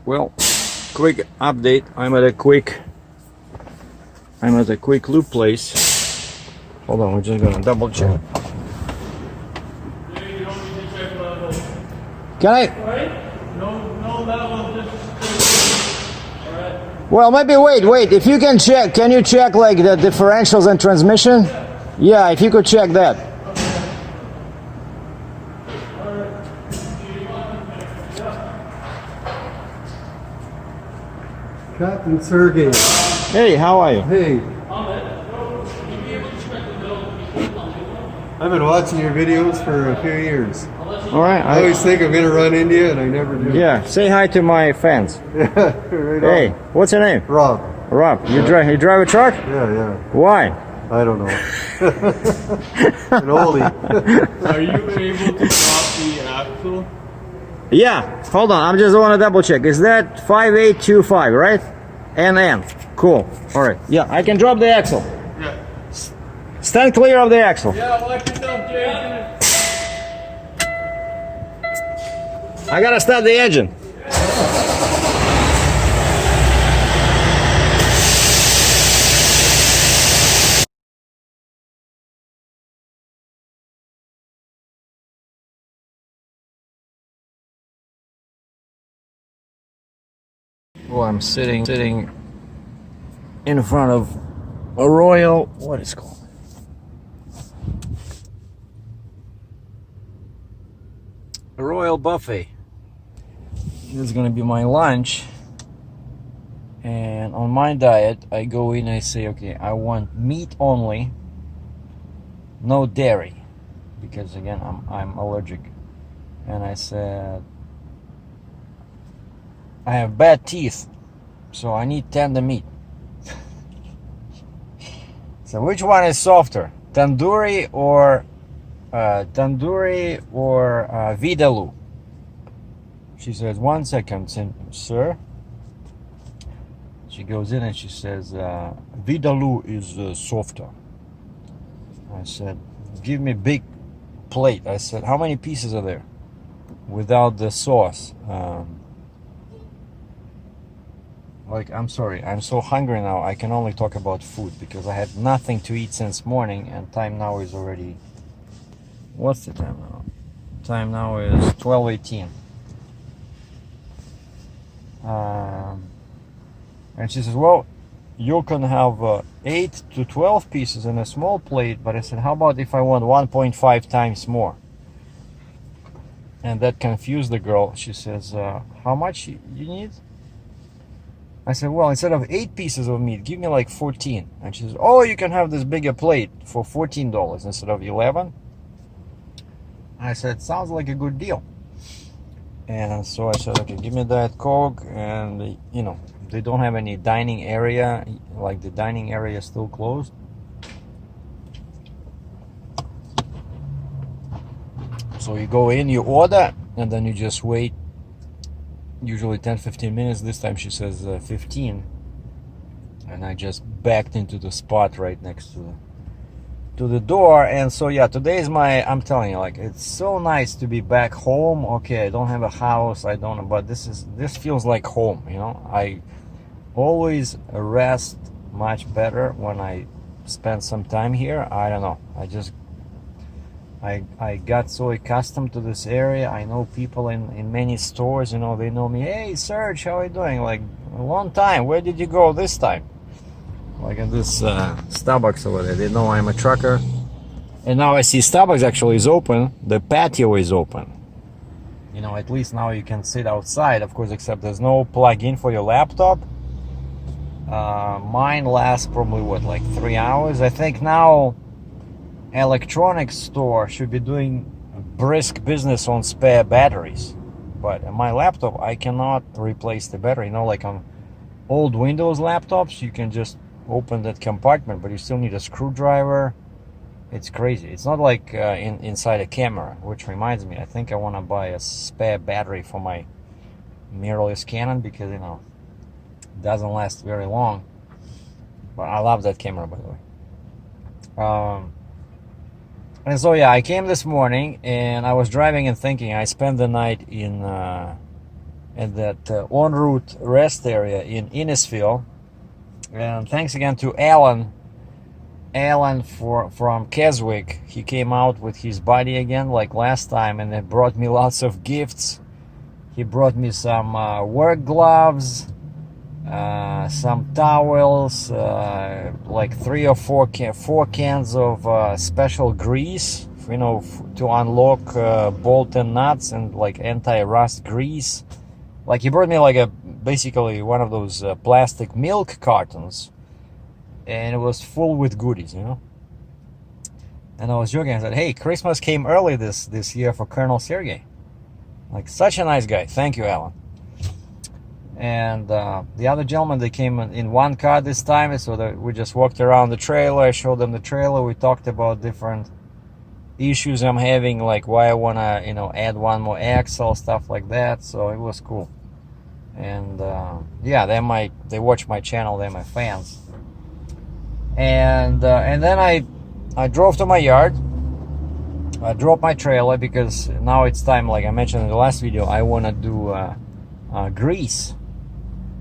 Well, quick update. I'm at a quick lube place. Hold on, we're just gonna double check. Can I? No level, Well, maybe wait. If you can check, can you check like the differentials and transmission? Yeah, if you could check that. Captain SERGEI. Hey, how are you? Hey. I've been watching your videos for a few years. All right. I always think I'm going to run into you, and I never do. Yeah, say hi to my fans. Yeah, right Hey, on. what's your name? Rob. Rob. You drive a truck? Yeah. Why? I don't know. An oldie. Are you able to drop the axle? Yeah. Hold on. I'm just want to double check. Is that 5825, right? NN. Cool. All right. Yeah, I can drop the axle. Yeah. Stand clear of the axle. Yeah, watch yourself, Jason. I gotta start the engine. Well, I'm sitting in front of a Royal, what is it called? A Royal buffet. This is gonna be my lunch. And on my diet, I go in and I say, okay, I want meat only, no dairy, because again, I'm allergic. And I said, I have bad teeth, so I need tender meat. So which one is softer, tandoori or vindaloo? She says, 1 second, sir. She goes in and she says, vindaloo is softer. I said, give me big plate. I said, how many pieces are there without the sauce? Like, I'm sorry, I'm so hungry now, I can only talk about food because I had nothing to eat since morning, and time now is already, what's the time now? Time now is 12:18. And she says, well, you can have 8 to 12 pieces in a small plate, but I said, how about if I want 1.5 times more? And that confused the girl. She says, how much you need? I said, well, instead of 8 pieces of meat, give me like 14. And she says, oh, you can have this bigger plate for $14 instead of 11. I said, sounds like a good deal. And so I said, okay, give me that Coke. And, you know, they don't have any dining area. Like, the dining area is still closed. So you go in, you order, and then you just wait. Usually 10-15 minutes. This time she says 15, and I just backed into the spot right next to the door. And so yeah, today is I'm telling you, like, it's so nice to be back home. Okay, I don't have a house, I don't, but this feels like home, you know. I always rest much better when I spend some time here. I don't know, I got so accustomed to this area. I know people in many stores, you know, they know me. Hey, Serge, how are you doing? Like, a long time. Where did you go this time? Like at this Starbucks over there. They know I'm a trucker. And now I see Starbucks actually is open. The patio is open. You know, at least now you can sit outside, of course, except there's no plug-in for your laptop. Mine lasts probably, what, like 3 hours? I think now electronics store should be doing brisk business on spare batteries, but on my laptop I cannot replace the battery. You know, like on old Windows laptops, you can just open that compartment, but you still need a screwdriver. It's crazy. It's not like inside a camera, which reminds me, I think I want to buy a spare battery for my mirrorless Canon, because, you know, it doesn't last very long. But I love that camera, by the way. And so yeah, I came this morning and I was driving and thinking, I spent the night in at that en route rest area in Innisfil. And thanks again to Alan from Keswick. He came out with his buddy again like last time, and it brought me lots of gifts. He brought me some work gloves, some towels, like 3 or 4 cans of special grease, you know, to unlock bolt and nuts, and like anti-rust grease. Like he brought me like basically one of those plastic milk cartons, and it was full with goodies, you know. And I was joking. I said, "Hey, Christmas came early this year for Colonel SERGEI." Like, such a nice guy. Thank you, Alan. And the other gentleman, they came in one car this time, so we just walked around the trailer. I showed them the trailer. We talked about different issues I'm having, like why I want to, you know, add one more axle, stuff like that. So it was cool. And yeah, they watch my channel. They're my fans. And then I drove to my yard. I dropped my trailer because now it's time, like I mentioned in the last video, I want to do grease.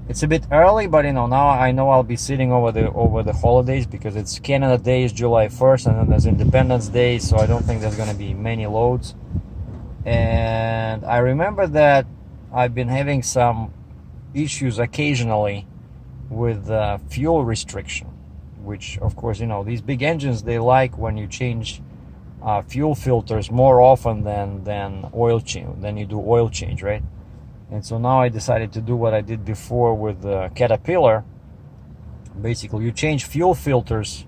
It's a bit early, but you know, now I know I'll be sitting over the holidays, because it's Canada Day is July 1st, and then there's Independence Day, so I don't think there's going to be many loads. And I remember that I've been having some issues occasionally with fuel restriction, which of course, you know, these big engines, they like when you change fuel filters more often than oil change, than you do oil change, right? And so now I decided to do what I did before with Caterpillar. Basically, you change fuel filters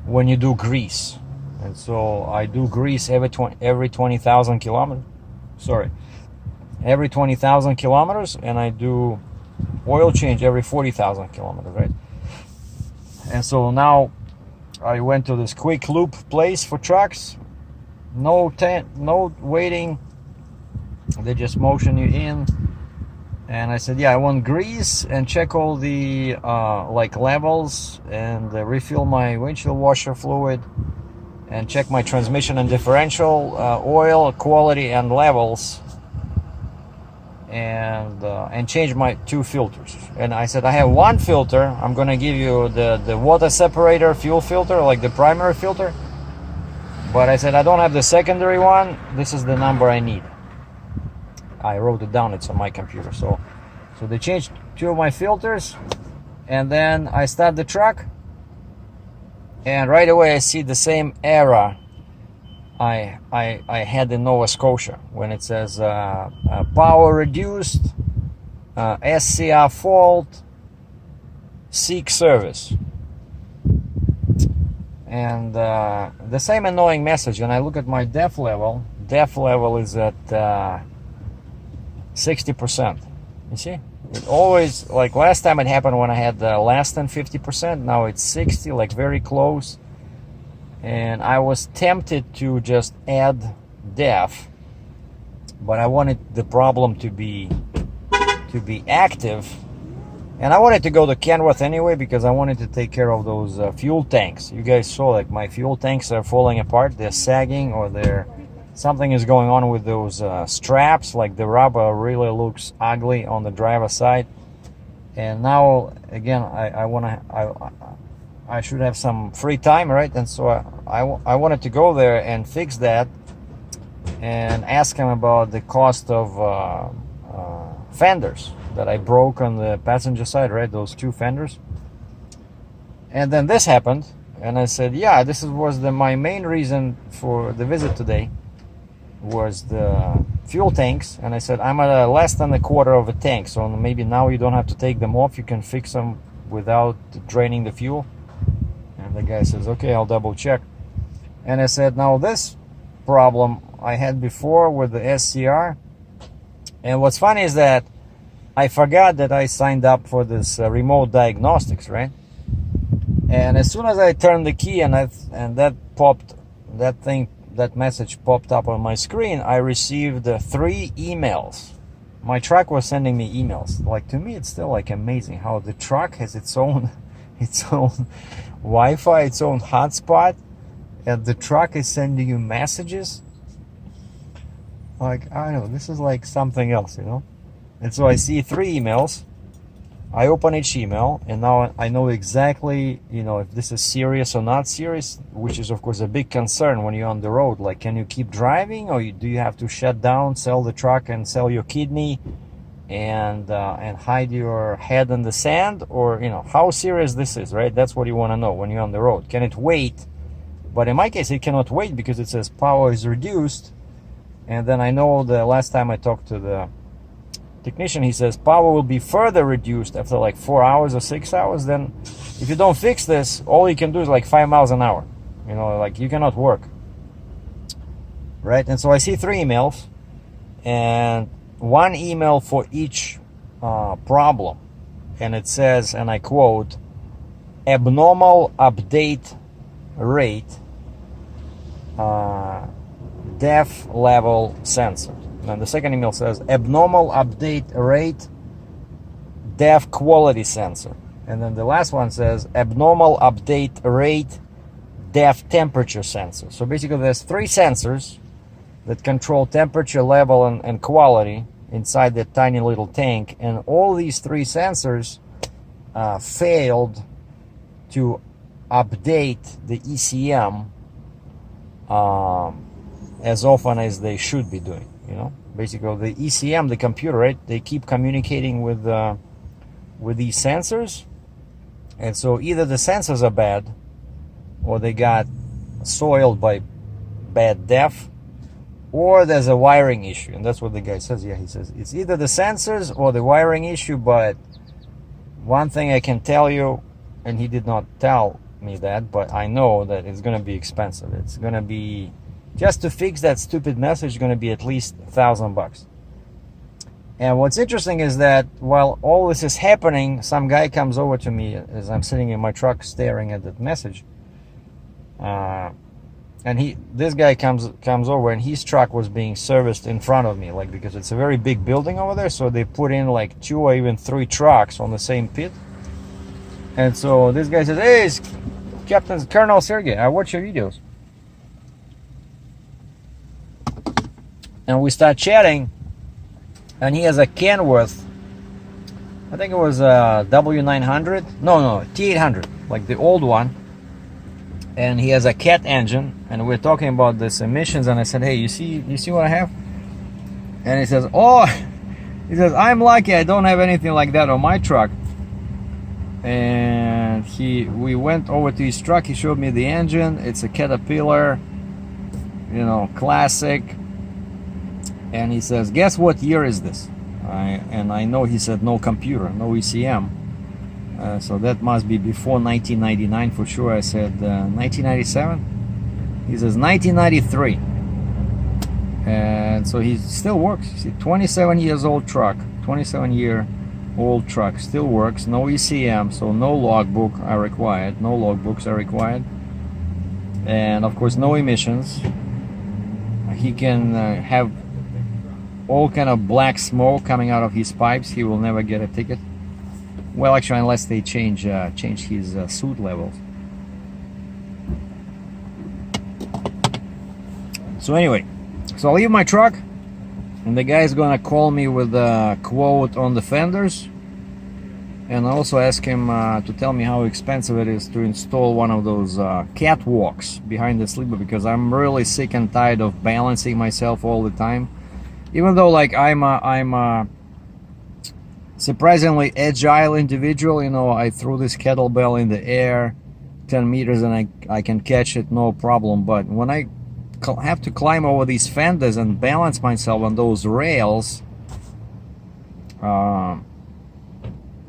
when you do grease. And so I do grease every 20,000 kilometers. Sorry, every 20,000 kilometers, and I do oil change every 40,000 kilometers, right? And so now I went to this quick loop place for trucks. No waiting. They just motion you in. And I said, yeah, I want grease, and check all the like levels, and refill my windshield washer fluid, and check my transmission and differential oil quality and levels, and change my 2 filters. And I said, I have 1 filter. I'm gonna give you the water separator fuel filter, like the primary filter. But I said, I don't have the secondary one. This is the number I need. I wrote it down. It's on my computer. So they changed 2 of my filters, and then I start the truck, and right away I see the same error I had in Nova Scotia when it says power reduced, SCR fault, seek service. And the same annoying message. And I look at my DEF level. DEF level is at 60%. You see, it always, like last time it happened when I had less than 50%. Now it's 60, like very close. And I was tempted to just add DEF, but I wanted the problem to be active, and I wanted to go to Kenworth anyway, because I wanted to take care of those fuel tanks. You guys saw, like, my fuel tanks are falling apart. They're sagging, or something is going on with those straps. Like the rubber really looks ugly on the driver's side. And now again, I should have some free time, right? And so I wanted to go there and fix that, and ask him about the cost of fenders that I broke on the passenger side, right? Those 2 fenders. And then this happened, and I said, yeah, this was my main reason for the visit today, was the fuel tanks. And I said, I'm at less than a quarter of a tank, so maybe now you don't have to take them off. You can fix them without draining the fuel. And the guy says, okay, I'll double check. And I said, now this problem I had before with the SCR. And what's funny is that I forgot that I signed up for this remote diagnostics, right? And as soon as I turned the key and that message popped up on my screen, I received 3 emails. My truck was sending me emails. Like, to me, it's still like amazing how the truck has its own Wi-Fi, its own hotspot, and the truck is sending you messages. Like, I don't know, this is like something else, you know. And so I see 3 emails. I open each email, and now I know exactly, if this is serious or not serious, which is of course a big concern when you're on the road. Like, can you keep driving, or do you have to shut down, sell the truck, and sell your kidney, and hide your head in the sand, or how serious this is, right? That's what you want to know when you're on the road. Can it wait? But in my case, it cannot wait because it says power is reduced, and then I know the last time I talked to the technician, he says power will be further reduced after like 4 hours or 6 hours. Then if you don't fix this, all you can do is like 5 miles an hour, like you cannot work, right? And so I see 3 emails, and 1 email for each problem, and it says, and I quote, abnormal update rate, DEF level sensor. And the second email says abnormal update rate, DEF quality sensor. And then the last one says abnormal update rate, DEF temperature sensor. So basically there's 3 sensors that control temperature level and quality inside that tiny little tank. And all these 3 sensors failed to update the ECM as often as they should be doing. Basically the ECM, the computer, right? They keep communicating with these sensors, and so either the sensors are bad, or they got soiled by bad DEF, or there's a wiring issue. And that's what the guy says. Yeah, he says it's either the sensors or the wiring issue. But one thing I can tell you, and he did not tell me that, but I know that it's going to be expensive. It's going to be, just to fix that stupid message, is going to be at least $1,000. And what's interesting is that while all this is happening, some guy comes over to me as I'm sitting in my truck staring at that message, and this guy comes over, and his truck was being serviced in front of me, like, because it's a very big building over there, so they put in like 2 or even 3 trucks on the same pit. And so this guy says, "Hey, it's Colonel SERGEI, I watch your videos." And we start chatting, and he has a Kenworth, I think it was a W900, no, T800, like the old one, and he has a cat engine, and we're talking about this emissions, and I said, "Hey, you see what I have?" And he says, "I'm lucky I don't have anything like that on my truck." And we went over to his truck, he showed me the engine. It's a Caterpillar, classic. And he says, "Guess what year is this?" And I know he said no computer, no ECM. So that must be before 1999 for sure. I said 1997. He says 1993. And so he still works. See, 27 years old truck, 27-year-old truck, still works. No ECM, so no logbook are required. No logbooks are required. And of course, no emissions. He can have all kind of black smoke coming out of his pipes. He will never get a ticket. Well, actually, unless they change his soot levels. So anyway, so I'll leave my truck, and the guy's gonna call me with a quote on the fenders, and I also ask him to tell me how expensive it is to install one of those catwalks behind the sleeper, because I'm really sick and tired of balancing myself all the time. Even though, like, I'm a surprisingly agile individual, I throw this kettlebell in the air 10 meters and I can catch it, no problem. But when I have to climb over these fenders and balance myself on those rails,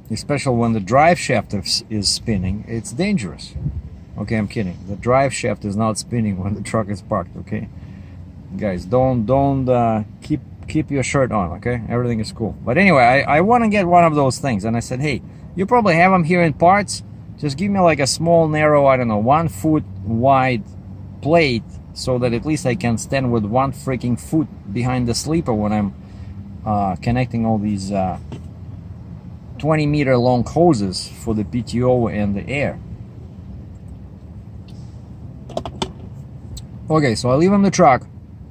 especially when the drive shaft is spinning, it's dangerous. Okay, I'm kidding. The drive shaft is not spinning when the truck is parked. Okay, guys, don't keep your shirt on, okay? Everything is cool. But anyway, I want to get one of those things, and I said, "Hey, you probably have them here in parts. Just give me like a small, narrow, I don't know, 1 foot wide plate, so that at least I can stand with 1 freaking foot behind the sleeper when I'm connecting all these 20-meter long hoses for the PTO and the air." Okay, so I leave them in the truck.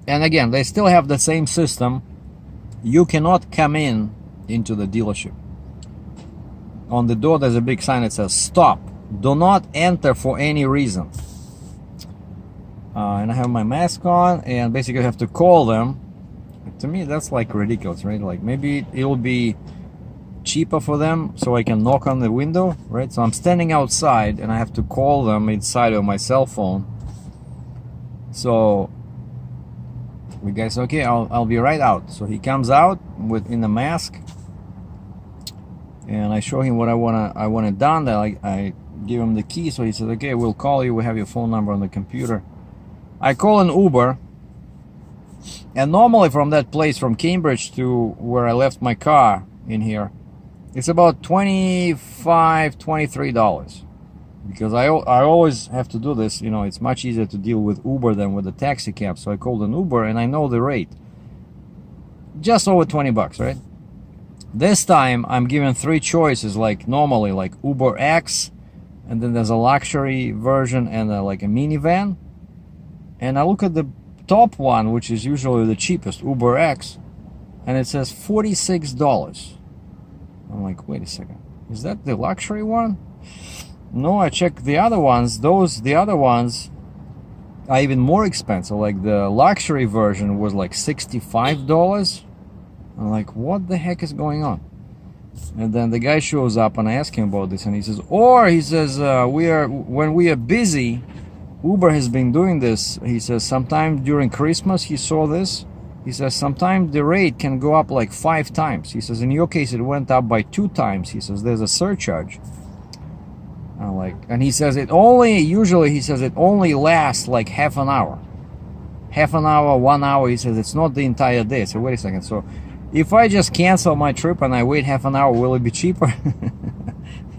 And again, they still have the same system. You cannot come in into the dealership. On the door there's a big sign that says stop, do not enter for any reason. And I have my mask on, and basically I have to call them. To me that's like ridiculous, right? Like maybe it'll be cheaper for them so I can knock on the window, right? So I'm standing outside and I have to call them inside of my cell phone. So the guy said, okay, I'll be right out. So he comes out in the mask, and I show him what I want it done. That I give him the key. So he says, okay, we'll call you. We have your phone number on the computer. I call an Uber, and normally from that place, from Cambridge to where I left my car in here, it's about $25, $23. Because I always have to do this, you know, it's much easier to deal with Uber than with a taxi cab. So I called an Uber and I know the rate. Just over 20 bucks, right? This time I'm given 3 choices, like normally, like Uber X, and then there's a luxury version and like a minivan. And I look at the top one, which is usually the cheapest, Uber X, and it says $46. I'm like, wait a second, is that the luxury one? No, I checked the other ones. The other ones are even more expensive. Like the luxury version was like $65. I'm like, what the heck is going on? And then the guy shows up and I ask him about this, and he says, when we are busy, Uber has been doing this. He says sometime during Christmas he saw this. He says sometimes the rate can go up like 5 times. He says in your case it went up by 2 times. He says there's a surcharge. And he says it only lasts like half an hour, 1 hour. He says it's not the entire day. I said, wait a second, so if I just cancel my trip and I wait half an hour, will it be cheaper?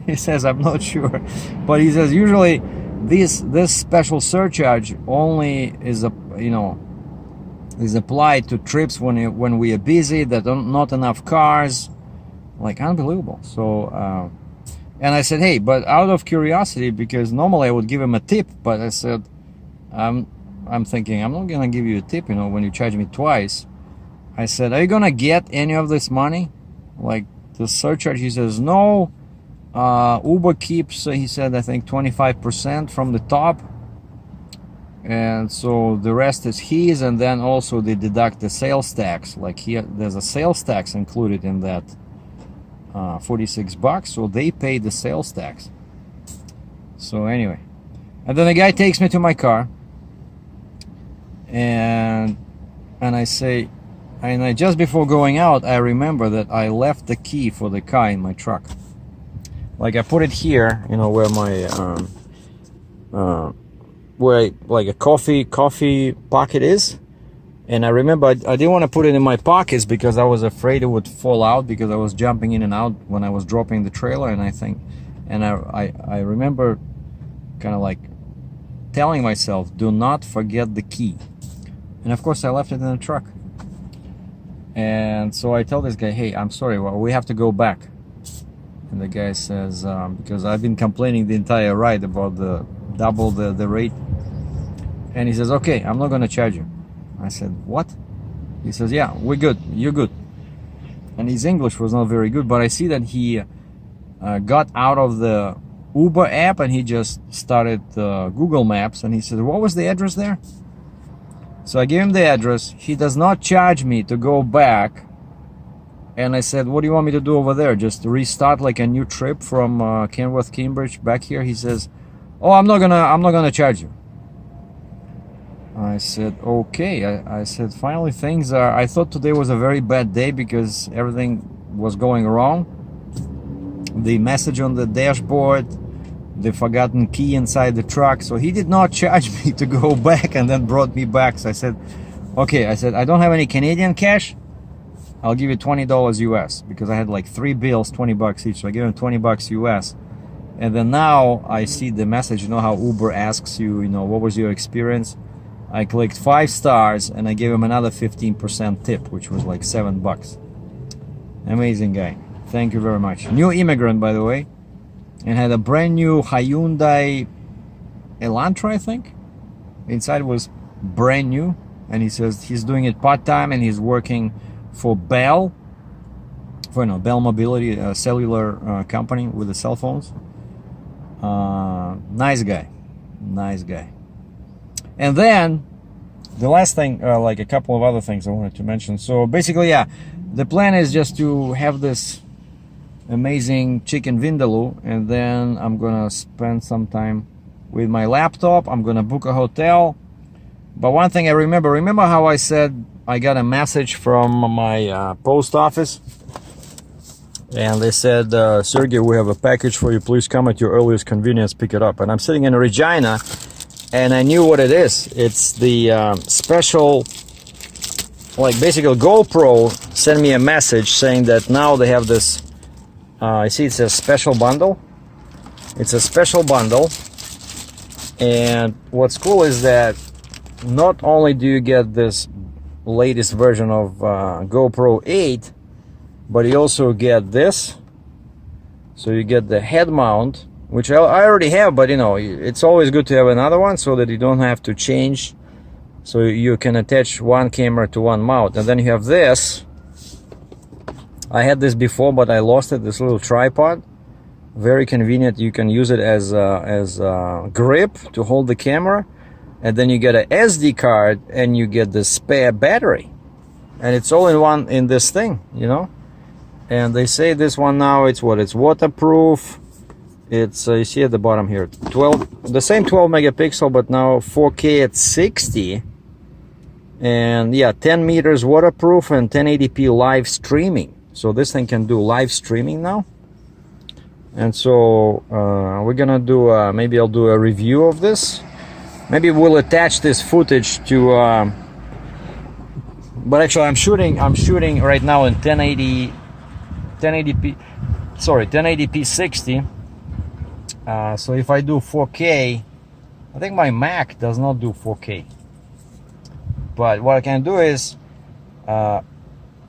He says, I'm not sure, but he says usually this special surcharge only is applied to trips when we are busy, that are not enough cars. Like, unbelievable. So and I said, hey, but out of curiosity, because normally I would give him a tip, but I said, I'm thinking I'm not gonna give you a tip, you know, when you charge me twice. I said, are you gonna get any of this money, like the surcharge? He says, no. Uber keeps, he said, I think 25% from the top, and so the rest is his, and then also they deduct the sales tax. Like there's a sales tax included in that. 46 bucks, so they pay the sales tax. So anyway, and then the guy takes me to my car, and I say, and just before going out, I remember that I left the key for the car in my truck. Like I put it here, you know, where my like a coffee pocket is. And I remember I didn't want to put it in my pockets because I was afraid it would fall out, because I was jumping in and out when I was dropping the trailer. And I remember kind of like telling myself, do not forget the key. And of course I left it in the truck. And so I tell this guy, hey, I'm sorry, well, we have to go back. And the guy says, because I've been complaining the entire ride about the double the rate. And he says, okay, I'm not going to charge you. I said, what? He says, yeah, we're good, you're good. And his English was not very good, but I see that he got out of the Uber app and he just started Google Maps, and he said, what was the address there? So I gave him the address. He does not charge me to go back. And I said, what do you want me to do over there? Just restart like a new trip from Kenworth, Cambridge back here? He says, oh, I'm not gonna charge you. I said, okay. I said, finally things are, I thought today was a very bad day because everything was going wrong. The message on the dashboard, the forgotten key inside the truck. So he did not charge me to go back and then brought me back. So I said, okay, I said, I don't have any Canadian cash. I'll give you $20 US, because I had like 3 bills, 20 bucks each. So I gave him 20 bucks US. And then now I see the message, you know how Uber asks you, you know, what was your experience? I clicked 5 stars and I gave him another 15% tip, which was like $7. Amazing guy. Thank you very much. New immigrant, by the way, and had a brand new Hyundai Elantra, I think. Inside was brand new, and he says he's doing it part-time and he's working for Bell for Bell Mobility, a cellular company with the cell phones. Nice guy. And then the last thing, like a couple of other things I wanted to mention. So basically, yeah, the plan is just to have this amazing chicken vindaloo, and then I'm gonna spend some time with my laptop. I'm gonna book a hotel. But one thing I remember how I said I got a message from my post office, and they said, Sergey, we have a package for you, please come at your earliest convenience, pick it up. And I'm sitting in Regina, and I knew what it is. It's the special, like basically GoPro sent me a message saying that now they have this, I see it says special bundle. It's a special bundle, and what's cool is that not only do you get this latest version of GoPro 8, but you also get this. So you get the head mount, which I already have, but it's always good to have another one so that you don't have to change. So you can attach one camera to one mount. And then you have this. I had this before, but I lost it, this little tripod. Very convenient. You can use it as a grip to hold the camera. And then you get an SD card, and you get the spare battery. And it's all in one in this thing, And they say this one now, it's waterproof. It's you see at the bottom here, the same 12 megapixel, but now 4K at 60. And yeah, 10 meters waterproof and 1080p live streaming. So this thing can do live streaming now. And so we're gonna do maybe I'll do a review of this. Maybe we'll attach this footage to but actually I'm shooting right now in 1080p 60. So if I do 4K, I think my Mac does not do 4K. But what I can do is I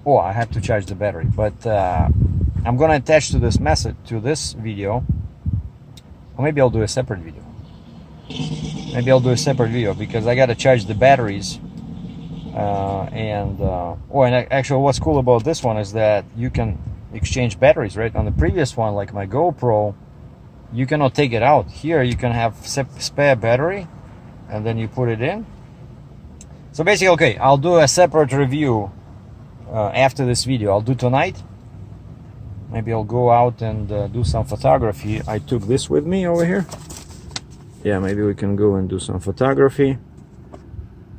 have to charge the battery, but I'm gonna attach to this video, or maybe I'll do a separate video. Because I gotta charge the batteries. And actually what's cool about this one is that you can exchange batteries, right? On the previous one, like my GoPro, you cannot take it out. Here you can have spare battery, and then you put it in. So basically, okay, I'll do a separate review after this video. I'll do tonight. Maybe I'll go out and do some photography. I took this with me over here. Yeah, maybe we can go and do some photography,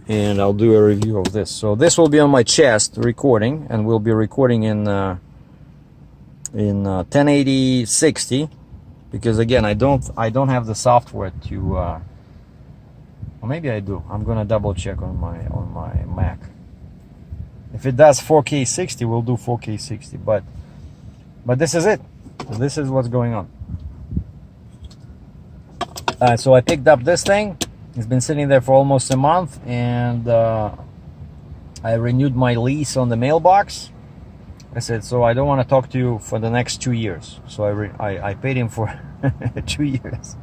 and I'll do a review of this. So this will be on my chest recording, and we'll be recording in 1080 60, because again I don't have the software to or maybe I do. I'm gonna double check on my Mac. If it does 4K 60, we'll do 4K 60, but this is it. This is what's going on. So I picked up this thing. It's been sitting there for almost a month, and I renewed my lease on the mailbox. I said, so I don't want to talk to you for the next 2 years. So I paid him for 2 years.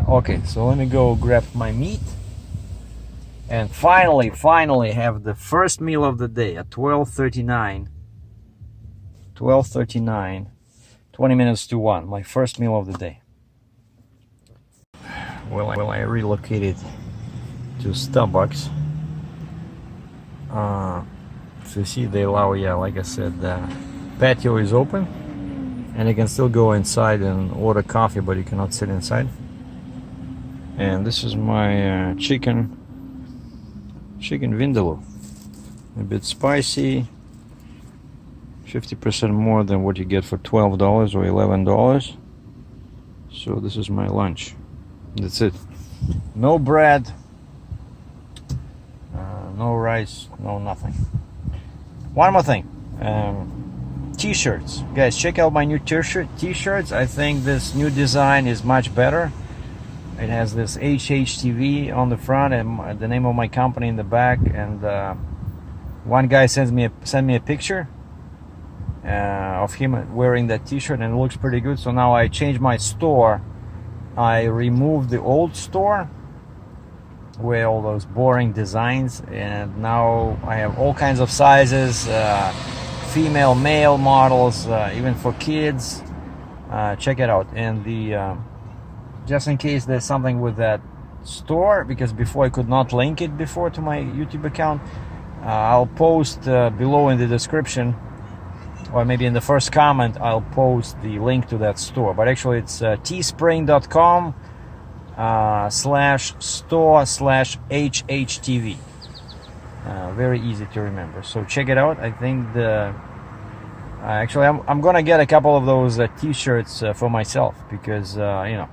Okay, so let me go grab my meat, and finally have the first meal of the day at 12:39. 20 minutes to 1. My first meal of the day. Well, I relocated to Starbucks. So you see, they allow, like I said, the patio is open, and you can still go inside and order coffee, but you cannot sit inside. And this is my chicken vindaloo. A bit spicy, 50% more than what you get for $12 or $11. So this is my lunch. That's it. No bread, no rice, no nothing. One more thing, t-shirts. Guys, check out my new t-shirts. I think this new design is much better. It has this HHTV on the front and the name of my company in the back. And one guy sent me a picture of him wearing that t-shirt, and it looks pretty good. So now I changed my store. I removed the old store with all those boring designs, and now I have all kinds of sizes, female, male models, even for kids. Check it out. And the just in case there's something with that store, because before I could not link it before to my YouTube account, I'll post below in the description, or maybe in the first comment, I'll post the link to that store. But actually it's teespring.com /store/HHTV. Very easy to remember, so check it out. I think actually I'm gonna get a couple of those t-shirts for myself, because you know,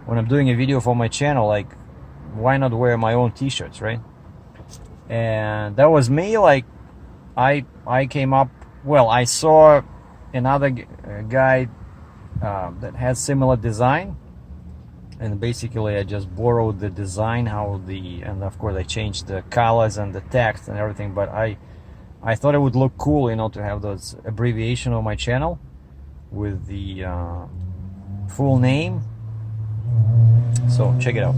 when I'm doing a video for my channel, like, why not wear my own t-shirts, right? And that was me. Like, I came up, well, I saw another guy that has similar design, and basically I just borrowed the design, and of course I changed the colors and the text and everything. But I thought it would look cool, you know, to have those abbreviation of my channel with the full name. So check it out.